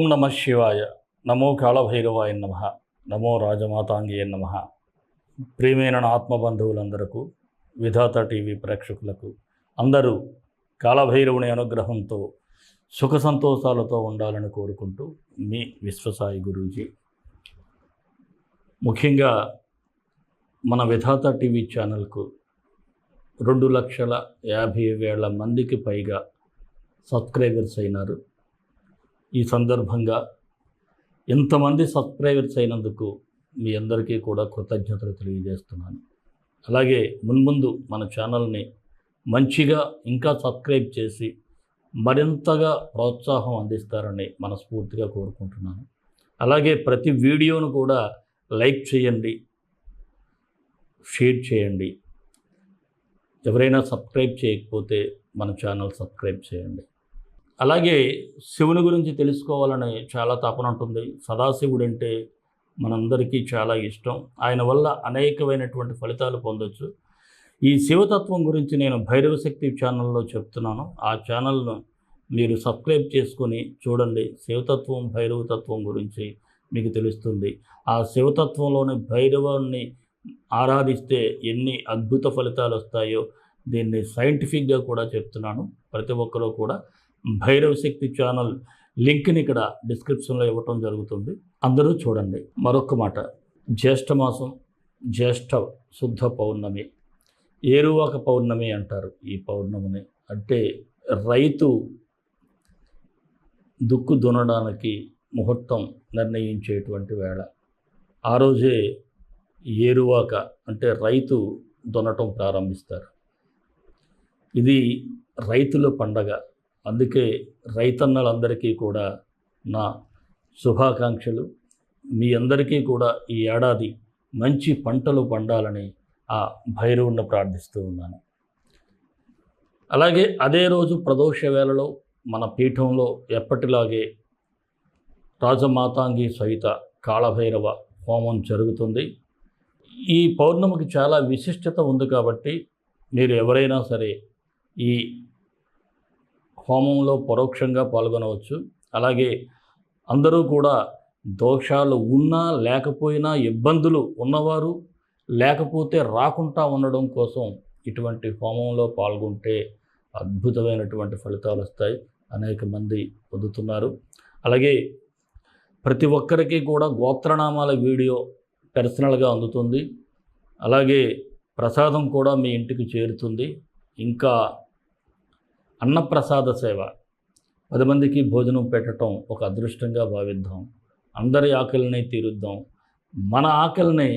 ఓం నమ శివాయ. నమో కాళభైరవాయ నమ. నమో రాజమాతాంగియ నమ. ప్రియమైన నా ఆత్మబంధువులందరకు, విధాత టీవీ ప్రేక్షకులకు అందరూ కాళభైరవుని అనుగ్రహంతో సుఖ సంతోషాలతో ఉండాలని కోరుకుంటూ మీ విశ్వసాయి గురూజీ. ముఖ్యంగా మన విధాత టీవీ ఛానల్కు 2,50,000 మందికి పైగా సబ్స్క్రైబర్స్ అయినారు. ఈ సందర్భంగా ఎంతమంది సబ్స్క్రైబర్స్ అయినందుకు మీ అందరికీ కూడా కృతజ్ఞతలు తెలియజేస్తున్నాను. అలాగే మున్ముందు మన ఛానల్ని మంచిగా ఇంకా సబ్స్క్రైబ్ చేసి మరింతగా ప్రోత్సాహం అందిస్తారని మనస్ఫూర్తిగా కోరుకుంటున్నాను. అలాగే ప్రతి వీడియోను కూడా లైక్ చేయండి, షేర్ చేయండి. ఎవరైనా సబ్స్క్రైబ్ చేయకపోతే మన ఛానల్ సబ్స్క్రైబ్ చేయండి. అలాగే శివుని గురించి తెలుసుకోవాలని చాలా తపన ఉంటుంది. సదాశివుడు అంటే మనందరికీ చాలా ఇష్టం. ఆయన వల్ల అనేకమైనటువంటి ఫలితాలు పొందొచ్చు. ఈ శివతత్వం గురించి నేను భైరవశక్తి ఛానల్లో చెప్తున్నాను. ఆ ఛానల్ను మీరు సబ్స్క్రైబ్ చేసుకొని చూడండి. శివతత్వం, భైరవతత్వం గురించి మీకు తెలుస్తుంది. ఆ శివతత్వంలోని భైరవాన్ని ఆరాధిస్తే ఎన్ని అద్భుత ఫలితాలు వస్తాయో దీన్ని సైంటిఫిక్గా కూడా చెప్తున్నాను. ప్రతి ఒక్కరూ కూడా భైరవశక్తి ఛానల్ లింక్ని ఇక్కడ డిస్క్రిప్షన్లో ఇవ్వటం జరుగుతుంది. అందరూ చూడండి. మరొక మాట, జ్యేష్ఠమాసం, జ్యేష్ఠ శుద్ధ పౌర్ణమి, ఏరువాక పౌర్ణమి అంటారు. ఈ పౌర్ణమిని అంటే రైతు దుక్కు దున్నడానికి ముహూర్తం నిర్ణయించేటువంటి వేళ. ఆ రోజే ఏరువాక అంటే రైతు దున్నటం ప్రారంభిస్తారు. ఇది రైతుల పండగ. అందుకే రైతన్నలందరికీ కూడా నా శుభాకాంక్షలు. మీ అందరికీ కూడా ఈ ఏడాది మంచి పంటలు పండాలని ఆ భైరవుని ప్రార్థిస్తూ ఉన్నాను. అలాగే అదే రోజు ప్రదోష వేళలో మన పీఠంలో ఎప్పటిలాగే రాజమాతాంగి సహిత కాళభైరవ హోమం జరుగుతుంది. ఈ పౌర్ణమికి చాలా విశిష్టత ఉంది కాబట్టి మీరు ఎవరైనా సరే ఈ హోమంలో పరోక్షంగా పాల్గొనవచ్చు. అలాగే అందరూ కూడా దోషాలు ఉన్నా లేకపోయినా, ఇబ్బందులు ఉన్నవారు లేకపోతే రాకుండా ఉండడం కోసం ఇటువంటి హోమంలో పాల్గొంటే అద్భుతమైనటువంటి ఫలితాలు వస్తాయి. అనేక మంది పొందుతున్నారు. అలాగే ప్రతి ఒక్కరికి కూడా గోత్రనామాల వీడియో పర్సనల్గా అందుతుంది. అలాగే ప్రసాదం కూడా మీ ఇంటికి చేరుతుంది. ఇంకా అన్నప్రసాద సేవ, 10 మందికి భోజనం పెట్టడం ఒక అదృష్టంగా భావిద్దాం. అందరి ఆకలిని తీరుద్దాం. మన ఆకలిని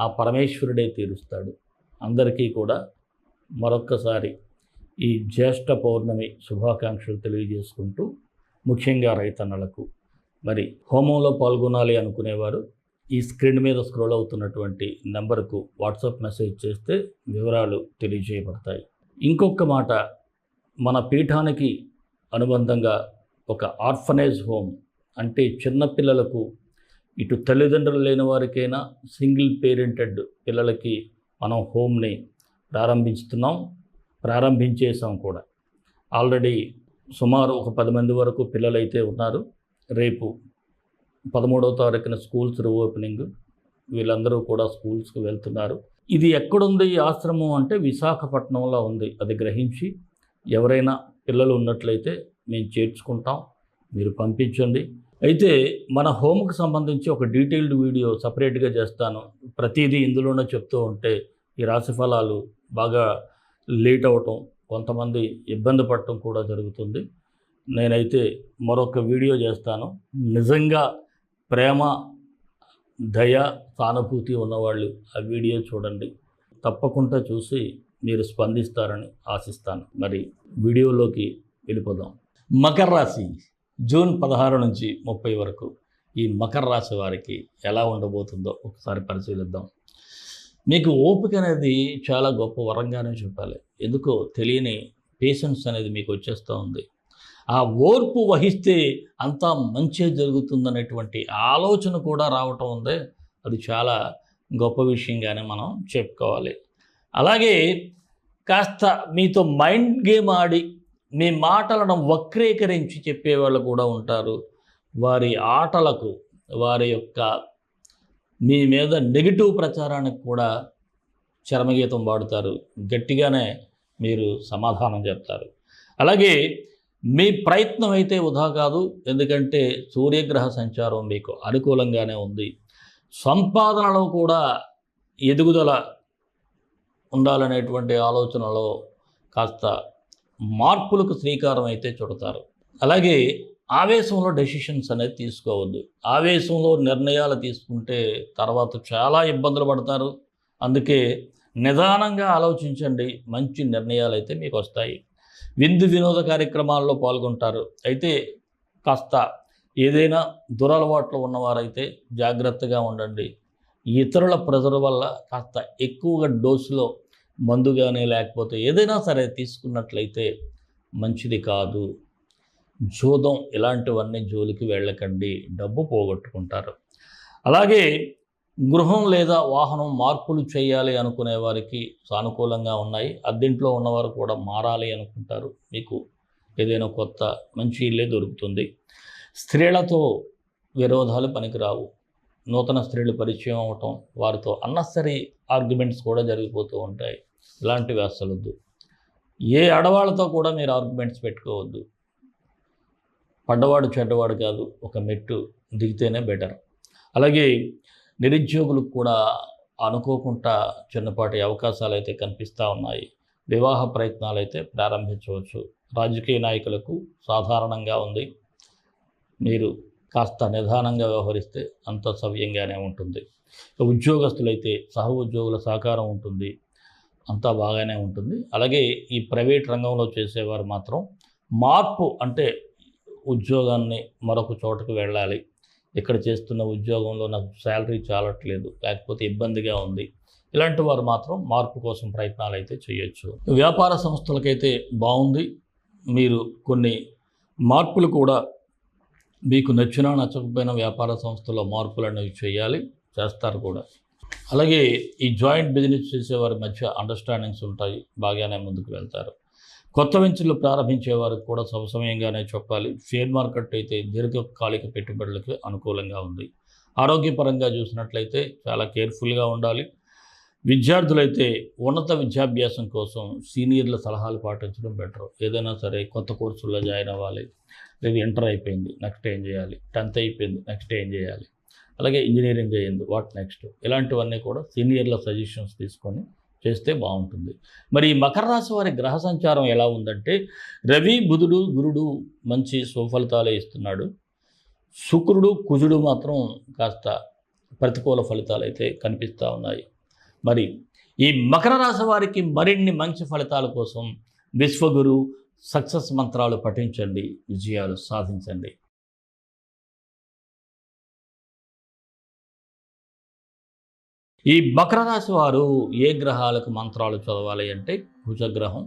ఆ పరమేశ్వరుడే తీరుస్తాడు. అందరికీ కూడా మరొక్కసారి ఈ జ్యేష్ఠ పౌర్ణమి శుభాకాంక్షలు తెలియజేసుకుంటూ, ముఖ్యంగా రైతన్నలకు మరి హోమంలో పాల్గొనాలి అనుకునేవారు ఈ స్క్రీన్ మీద స్క్రోల్ అవుతున్నటువంటి నెంబర్కు వాట్సాప్ మెసేజ్ చేస్తే వివరాలు తెలియజేయబడతాయి. ఇంకొక మాట, మన పీఠానికి అనుబంధంగా ఒక ఆర్ఫనేజ్ హోమ్ అంటే చిన్నపిల్లలకు, ఇటు తల్లిదండ్రులు లేని వారికైనా సింగిల్ పేరెంటెడ్ పిల్లలకి మనం హోమ్ని ప్రారంభించేసాం కూడా. ఆల్రెడీ సుమారు ఒక 10 మంది వరకు పిల్లలైతే ఉన్నారు. రేపు 13వ తారీఖున స్కూల్స్ రీఓపెనింగ్. వీళ్ళందరూ కూడా స్కూల్స్కి వెళ్తున్నారు. ఇది ఎక్కడుంది ఈ ఆశ్రమం అంటే విశాఖపట్నంలో ఉంది. అది గ్రహించి ఎవరైనా పిల్లలు ఉన్నట్లయితే మేము చేర్చుకుంటాం, మీరు పంపించండి. అయితే మన హోమ్కి సంబంధించి ఒక డీటెయిల్డ్ వీడియో సపరేట్గా చేస్తాను. ప్రతిదీ ఇందులోనే చెప్తూ ఉంటే ఈ రాశిఫలాలు బాగా లేట్ అవటం, కొంతమంది ఇబ్బంది పడటం కూడా జరుగుతుంది. నేనైతే మరొక వీడియో చేస్తాను. నిజంగా ప్రేమ, దయ, సానుభూతి ఉన్నవాళ్ళు ఆ వీడియో చూడండి. తప్పకుండా చూసి మీరు స్పందిస్తారని ఆశిస్తాను. మరి వీడియోలోకి వెళ్ళిపోదాం. మకర రాశి జూన్ 16 నుంచి 30 వరకు ఈ మకర రాశి వారికి ఎలా ఉండబోతుందో ఒకసారి పరిశీలిద్దాం. మీకు ఓపిక అనేది చాలా గొప్ప వరంగానే చెప్పాలి. ఎందుకో తెలియని పేషెన్స్ అనేది మీకు వచ్చేస్తూ ఉంది. ఆ ఓర్పు వహిస్తే అంతా మంచి జరుగుతుందనేటువంటి ఆలోచన కూడా రావటం ఉందే, అది చాలా గొప్ప విషయంగానే మనం చెప్పుకోవాలి. అలాగే కాస్త మీతో మైండ్ గేమ్ ఆడి మీ మాటలను వక్రీకరించి చెప్పేవాళ్ళు కూడా ఉంటారు. వారి ఆటలకు, వారి యొక్క మీ మీద నెగిటివ్ ప్రచారానికి కూడా చరమగీతం పాడుతారు. గట్టిగానే మీరు సమాధానం చెప్తారు. అలాగే మీ ప్రయత్నం అయితే వృధా కాదు. ఎందుకంటే సూర్యగ్రహ సంచారం మీకు అనుకూలంగానే ఉంది. సంపాదనలో కూడా ఎదుగుదల ఉండాలనేటువంటి ఆలోచనలో కాస్త మార్పులకు శ్రీకారం అయితే చుడతారు. అలాగే ఆవేశంలో డెసిషన్స్ అనేది తీసుకోవద్దు. ఆవేశంలో నిర్ణయాలు తీసుకుంటే తర్వాత చాలా ఇబ్బందులు పడతారు. అందుకే నిదానంగా ఆలోచించండి, మంచి నిర్ణయాలు అయితే మీకు వస్తాయి. విందు వినోద కార్యక్రమాల్లో పాల్గొంటారు. అయితే కాస్త ఏదైనా దురలవాట్లు ఉన్నవారైతే జాగ్రత్తగా ఉండండి. ఇతరుల ప్రెజర్ వల్ల కాస్త ఎక్కువగా డోసులో మందు కానీ లేకపోతే ఏదైనా సరే తీసుకున్నట్లయితే మంచిది కాదు. జూదం ఇలాంటివన్నీ జోలికి వెళ్ళకండి, డబ్బు పోగొట్టుకుంటారు. అలాగే గృహం లేదా వాహనం మార్పులు చేయాలి అనుకునే వారికి సానుకూలంగా ఉన్నాయి. అద్దెంట్లో ఉన్నవారు కూడా మారాలి అనుకుంటారు. మీకు ఏదైనా కొత్త మంచి ఇల్లే దొరుకుతుంది. స్త్రీలతో విరోధాలు పనికిరావు. నూతన స్త్రీలు పరిచయం అవటం, వారితో అన్నెసరీ ఆర్గ్యుమెంట్స్ కూడా జరిగిపోతూ ఉంటాయి. ఇలాంటివి అస్సలొద్దు. ఏ ఆడవాళ్ళతో కూడా మీరు ఆర్గ్యుమెంట్స్ పెట్టుకోవద్దు. పడ్డవాడు చెడ్డవాడు కాదు, ఒక మెట్టు దిగితేనే బెటర్. అలాగే నిరుద్యోగులకు కూడా అనుకోకుండా చిన్నపాటి అవకాశాలు అయితే కనిపిస్తూ ఉన్నాయి. వివాహ ప్రయత్నాలు అయితే ప్రారంభించవచ్చు. రాజకీయ నాయకులకు సాధారణంగా ఉంది. మీరు కాస్త నిదానంగా వ్యవహరిస్తే అంత సవ్యంగానే ఉంటుంది. ఉద్యోగస్తులైతే సహ ఉద్యోగుల సహకారం ఉంటుంది, అంతా బాగానే ఉంటుంది. అలాగే ఈ ప్రైవేట్ రంగంలో చేసేవారు మాత్రం మార్పు, అంటే ఉద్యోగాన్ని మరొక చోటకు వెళ్ళాలి, ఇక్కడ చేస్తున్న ఉద్యోగంలో నాకు శాలరీ చాలట్లేదు, లేకపోతే ఇబ్బందిగా ఉంది, ఇలాంటి వారు మాత్రం మార్పు కోసం ప్రయత్నాలు అయితే చేయొచ్చు. వ్యాపార సంస్థలకైతే బాగుంది. మీరు కొన్ని మార్పులు కూడా మీకు నచ్చినా నచ్చకపోయినా వ్యాపార సంస్థలో మార్పులు అనేవి చేయాలి, చేస్తారు కూడా. అలాగే ఈ జాయింట్ బిజినెస్ చేసేవారి మధ్య అండర్స్టాండింగ్స్ ఉంటాయి, బాగానే ముందుకు వెళ్తారు. కొత్త వెంచర్లు ప్రారంభించే వారికి కూడా సమయంగానే చెప్పాలి. షేర్ మార్కెట్ అయితే దీర్ఘకాలిక పెట్టుబడులకు అనుకూలంగా ఉంది. ఆరోగ్యపరంగా చూసినట్లయితే చాలా కేర్ఫుల్గా ఉండాలి. విద్యార్థులైతే ఉన్నత విద్యాభ్యాసం కోసం సీనియర్ల సలహాలు పాటించడం బెటర్. ఏదైనా సరే కొత్త కోర్సుల్లో జాయిన్ అవ్వాలి, లేదు ఇంటర్ అయిపోయింది నెక్స్ట్ ఏం చేయాలి, 10th అయిపోయింది నెక్స్ట్ ఏం చేయాలి, అలాగే ఇంజనీరింగ్ అయ్యింది వాట్ నెక్స్ట్, ఇలాంటివన్నీ కూడా సీనియర్ల సజెషన్స్ తీసుకొని చేస్తే బాగుంటుంది. మరి మకర రాశి వారి గ్రహ సంచారం ఎలా ఉందంటే, రవి బుధుడు గురుడు మంచి సుఫలితాలే ఇస్తున్నాడు. శుక్రుడు కుజుడు మాత్రం కాస్త ప్రతికూల ఫలితాలు అయితే కనిపిస్తూ ఉన్నాయి. మరి ఈ మకర రాశి వారికి మరిన్ని మంచి ఫలితాల కోసం విశ్వగురు సక్సెస్ మంత్రాలు పఠించండి, విజయాలు సాధించండి. ఈ మకర రాశి వారు ఏ గ్రహాలకు మంత్రాలు చదవాలి అంటే కుజగ్రహం,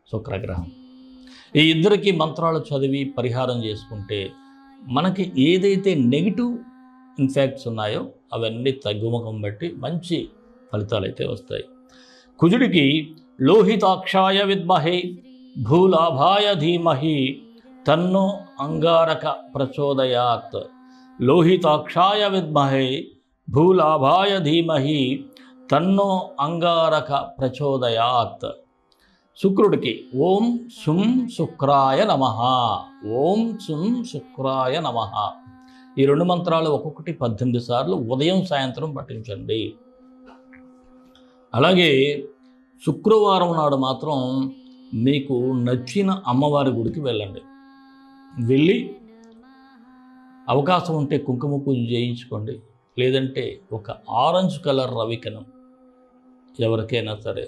శుక్రగ్రహం, ఈ ఇద్దరికి మంత్రాలు చదివి పరిహారం చేసుకుంటే మనకి ఏదైతే నెగిటివ్ ఇన్ఫెక్ట్స్ ఉన్నాయో అవన్నీ తగ్గుముఖం బట్టి మంచి ఫలితాలు అయితే వస్తాయి. కుజుడికి లోహితాక్షాయ విద్మహే భూలాభాయ ధీమహి తన్నో అంగారక ప్రచోదయాత్. లోహితాక్షాయ విద్మహే భూలాభాయ ధీమహి తన్నో అంగారక ప్రచోదయాత్. శుక్రుడికి ఓం శుం శుక్రాయ నమః, ఓం శుం శుక్రాయ నమః. ఈ రెండు మంత్రాలు ఒక్కొక్కటి 18 సార్లు ఉదయం సాయంత్రం పఠించండి. అలాగే శుక్రవారం నాడు మాత్రం మీకు నచ్చిన అమ్మవారి గుడికి వెళ్ళండి. వెళ్ళి అవకాశం ఉంటే కుంకుమ పూజ చేయించుకోండి, లేదంటే ఒక ఆరెంజ్ కలర్ రవికను ఎవరికైనా సరే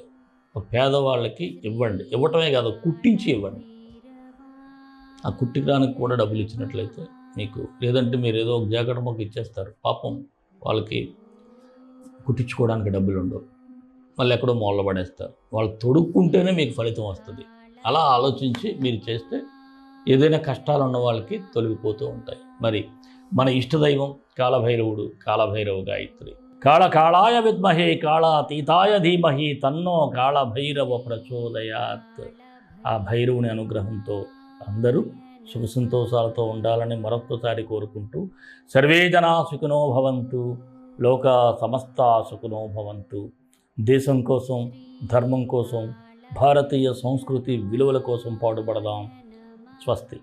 పేదవాళ్ళకి ఇవ్వండి. ఇవ్వటమే కాదు, కుట్టించి ఇవ్వండి. ఆ కుట్టికడానికి కూడా డబ్బులు ఇచ్చినట్లయితే మీకు, లేదంటే మీరు ఏదో ఒక జాకెట్ మొక్క ఇచ్చేస్తారు, పాపం వాళ్ళకి కుట్టించుకోవడానికి డబ్బులు ఉండవు, మళ్ళీ ఎక్కడో మూల పడేస్తారు. వాళ్ళు తొడుక్కుంటేనే మీకు ఫలితం వస్తుంది. అలా ఆలోచించి మీరు చేస్తే ఏదైనా కష్టాలు ఉన్న వాళ్ళకి తొలగిపోతూ ఉంటాయి. మరి మన ఇష్టదైవం కాలభైరవుడు, కాలభైరవ గాయత్రి. కాళకాళాయ విద్మహే కాళాతీతాయ ధీమహి తన్నో కాళభైరవ ప్రచోదయాత్. ఆ భైరవుని అనుగ్రహంతో అందరూ సుఖ సంతోషాలతో ఉండాలని మరొక్కసారి కోరుకుంటూ సర్వే జనా సుఖినో భవంతు, లోక సమస్త సుఖినో భవంతు. దేశం కోసం, ధర్మం కోసం, భారతీయ సంస్కృతి విలువల కోసం పాటుపడదాం. స్వస్తి.